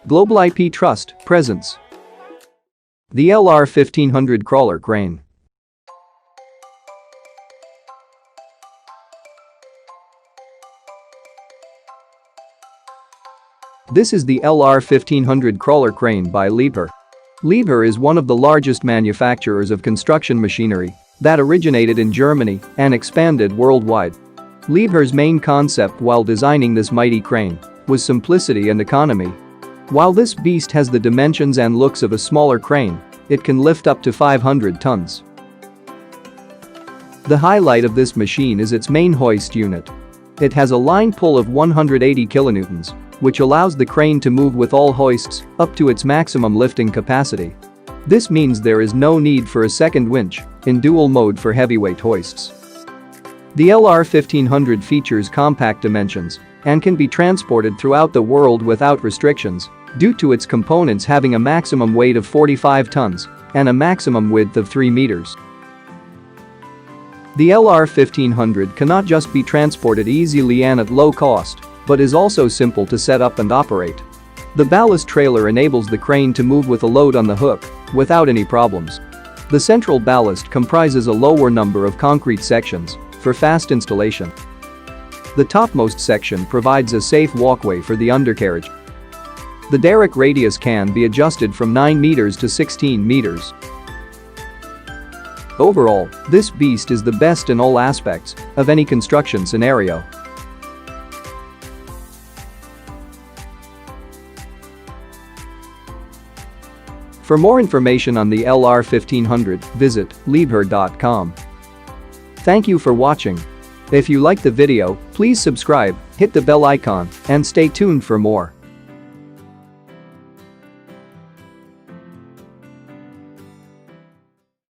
Globaliptrust presents the LR1500 crawler crane. This is the LR1500 crawler crane by Liebherr. Liebherr is one of the largest manufacturers of construction machinery that originated in Germany and expanded worldwide. Liebherr's main concept while designing this mighty crane was simplicity and economy. While this beast has the dimensions and looks of a smaller crane, it can lift up to 500 tons. The highlight of this machine is its main hoist unit. It has a line pull of 180 kilonewtons, which allows the crane to move with all hoists up to its maximum lifting capacity. This means there is no need for a second winch in dual mode for heavyweight hoists. The LR1500 features compact dimensions and can be transported throughout the world without restrictions due to its components having a maximum weight of 45 tons and a maximum width of 3 meters. The LR1500 cannot just be transported easily and at low cost, but is also simple to set up and operate. The ballast trailer enables the crane to move with a load on the hook without any problems. The central ballast comprises a lower number of concrete sections for fast installation. The topmost section provides a safe walkway for the undercarriage. The derrick radius can be adjusted from 9 meters to 16 meters. Overall, this beast is the best in all aspects of any construction scenario. For more information on the LR1500, visit Liebherr.com. Thank you for watching. If you liked the video, please subscribe, hit the bell icon, and stay tuned for more.